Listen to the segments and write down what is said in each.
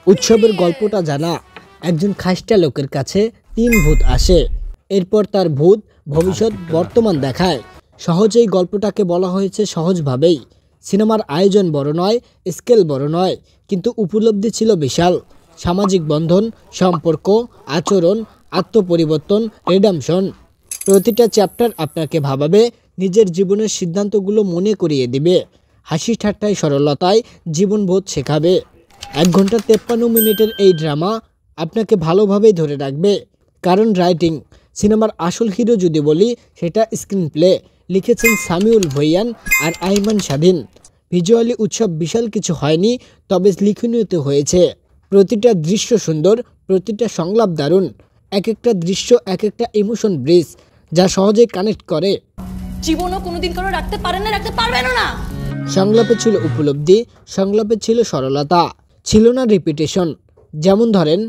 উৎসবের গল্পটা জানা। একজন খাসটা লোকের কাছে 3 ভূত আসে। এরপর তার ভূত ভবিষ্যৎ বর্তমান দেখায়। সহজেই গল্পটাকে বলা হয়েছে সহজভাবেই। সিনেমার আয়োজন বড় নয়, স্কেল বড় নয়, কিন্তু উপলব্ধি ছিল বিশাল। সামাজিক বন্ধন, সম্পর্ক, আচরণ, আত্মপরিবর্তন, রিডেম্পশন। প্রতিটা চ্যাপ্টার আপনাকে ভাবাবে, নিজের জীবনের সিদ্ধান্তগুলো মনে করিয়ে দিবে। হাসি ঠাট্টায় সরলতায় জীবনবোধ শেখাবে। 1 ঘন্টা 53 মিনিটের এই ড্রামা আপনাকে ভালোভাবেই ধরে রাখবে। কারণ রাইটিং, সিনেমার আসল হিরো যদি বলি সেটা স্ক্রিন প্লে। লিখেছেন সামিউল ভুঁইয়ান আর আইমান স্বাধীন। ভিজুয়ালি উৎসব বিশাল কিছু হয়নি, তবে লিখনীয়তে হয়েছে। প্রতিটা দৃশ্য সুন্দর, প্রতিটা সংলাপ দারুণ। এক একটা দৃশ্য এক একটা ইমোশন ব্রিজ, যা সহজে কানেক্ট করে। জীবনও কোনোদিন কারো রাখতে পারেন না, রাখতে পারবেন না। সংলাপে ছিল উপলব্ধি, সংলাপে ছিল সরলতা, ছিল না রিপিটেশন। যেমন ধরেন,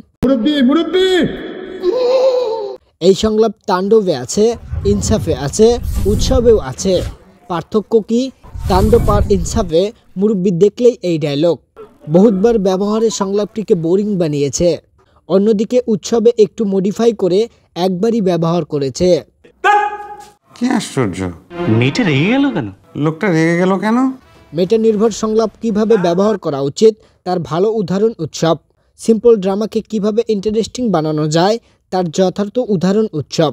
এই সংলাপ তাণ্ডবে আছে, ইনসাফে আছে, উৎসবেও আছে। পার্থক্য কি? তাণ্ডব আর ইনসাফে মুরব্বি দেখলেই এই ডায়লগ। বহুতবার ব্যবহারের সংলাপটিকে বোরিং বানিয়েছে। অন্যদিকে উৎসবে একটু মডিফাই করে একবারই ব্যবহার করেছে। কি আশ্চর্য, মেয়েটা রেগে গেল কেন? লোকটা রেগে গেল কেন? মেটা নির্ভর সংলাপ কিভাবে ব্যবহার করা উচিত তার ভালো উদাহরণ উৎসব। সিম্পল ড্রামাকে কিভাবে ইন্টারেস্টিং বানানো যায় তার যথার্থ উদাহরণ উৎসব।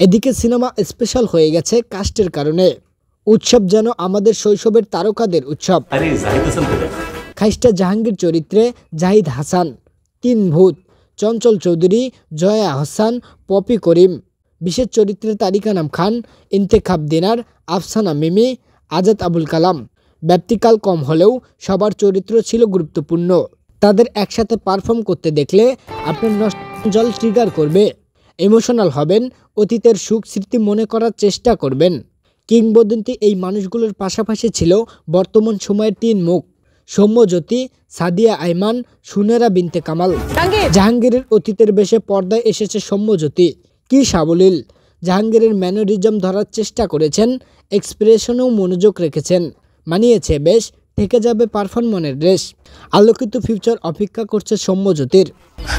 এদিকে সিনেমা স্পেশাল হয়ে গেছে কাস্টের কারণে। উৎসব যেন আমাদের শৈশবের তারকাদের উৎসব। খাইস্টা জাহাঙ্গীর চরিত্রে জাহিদ হাসান, 3 ভূত, চঞ্চল চৌধুরী, জয়া আহসান, পপি করিম। বিশেষ চরিত্রে তারিকা নাম খান, ইন্তেখাব দিনার, আফসানা মিমি, আজাদ আবুল কালাম। ব্যাপ্তিকাল কম হলেও সবার চরিত্র ছিল গুরুত্বপূর্ণ। তাদের একসাথে পারফর্ম করতে দেখলে আপনার নস্টালজিয়া ট্রিগার করবে। ইমোশনাল হবেন, অতীতের সুখ স্মৃতি মনে করার চেষ্টা করবেন। কিংবদন্তি এই মানুষগুলোর পাশাপাশি ছিল বর্তমান সময়ের 3 মুখ: সৌম্যজ্যোতি, সাদিয়া আইমান, সুনেরা বিনতে কামাল। জাহাঙ্গীরের অতীতের বেশে পর্দায় এসেছে সৌম্যজ্যোতি। কি সাবলীল! জাহাঙ্গীরের ম্যানারিজম ধরার চেষ্টা করেছেন, এক্সপ্রেশনেও মনোযোগ রেখেছেন। মানিয়েছে বেশ, থেকে যাবে পারফরম্যান্সের রেশ। আলোকিত ফিউচার অপেক্ষা করছে সৌম্যজ্যোতির।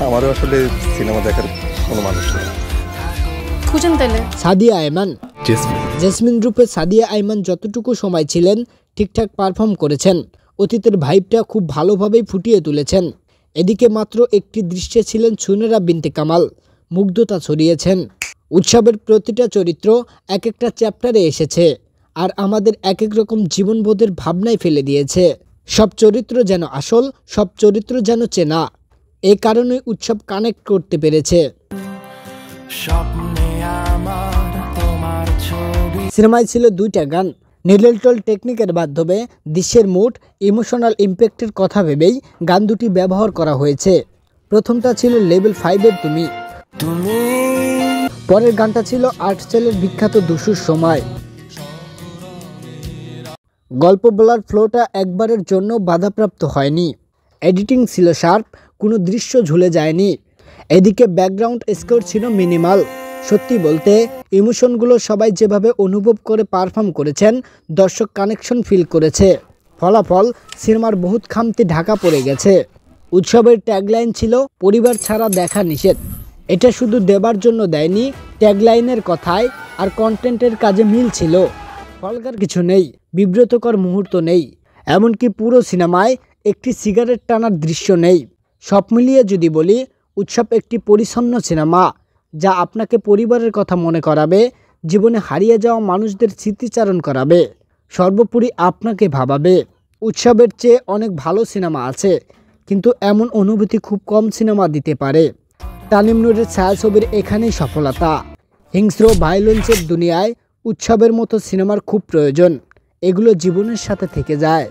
আমারও আসলে সিনেমা দেখার কোনো মানুষ নেই। খুঁজেন তাহলে। সাদিয়া আইমান, জেসমিন রূপে সাদিয়া আইমান যতটুকু সময় ছিলেন ঠিকঠাক পারফর্ম করেছেন। অতীতের ভাইবটা খুব ভালোভাবেই ফুটিয়ে তুলেছেন। এদিকে মাত্র একটি দৃশ্যে ছিলেন সুনেরা বিনতে কামাল, মুগ্ধতা ছড়িয়েছেন। উৎসবের প্রতিটা চরিত্র এক একটা চ্যাপ্টারে এসেছে, আর আমাদের এক এক রকম জীবনবোধের ভাবনায় ফেলে দিয়েছে। সব চরিত্র যেন আসল, সব চরিত্র যেন চেনা। এই কারণে উৎসব কানেক্ট করতে পেরেছে। সিনেমায় ছিল 2টা গান। নিডল টেকনিকের মাধ্যমে দৃশ্যের মুড, ইমোশনাল ইম্প্যাক্টের কথা ভেবেই গান দুটি ব্যবহার করা হয়েছে। প্রথমটা ছিল লেভেল 5-এর তুমি। পরের গানটা ছিল আর্টসেলের বিখ্যাত দুশুর সময়। গল্প বলার ফ্লোটা একবারের জন্য বাধাপ্রাপ্ত হয়নি। এডিটিং ছিল শার্প, কোনো দৃশ্য ঝুলে যায়নি। এদিকে ব্যাকগ্রাউন্ড স্কোর ছিল মিনিমাল। সত্যি বলতে ইমোশনগুলো সবাই যেভাবে অনুভব করে পারফর্ম করেছেন, দর্শক কানেকশন ফিল করেছে। ফলাফল, সিনেমার বহুত খামতি ঢাকা পড়ে গেছে। উৎসবের ট্যাগলাইন ছিল পরিবার ছাড়া দেখা নিষেধ। এটা শুধু দেবার জন্য দেয়নি, ট্যাগলাইনের কথায় আর কন্টেন্টের কাজে মিল ছিল। ফলকার কিছু নেই, বিব্রতকর মুহূর্ত নেই, এমনকি পুরো সিনেমায় একটি সিগারেট টানার দৃশ্য নেই। সব মিলিয়ে যদি বলি, উৎসব একটি পরিচ্ছন্ন সিনেমা, যা আপনাকে পরিবারের কথা মনে করাবে, জীবনে হারিয়ে যাওয়া মানুষদের স্মৃতিচারণ করাবে, সর্বোপরি আপনাকে ভাবাবে। উৎসবের চেয়ে অনেক ভালো সিনেমা আছে, কিন্তু এমন অনুভূতি খুব কম সিনেমা দিতে পারে। তানিম নূরের ছায়াছবির এখানেই সফলতা। হিংস্র ভায়োলেন্সের দুনিয়ায় উৎসবের মতো সিনেমার খুব প্রয়োজন। এগুলো জীবনের সাথে থেকে যায়।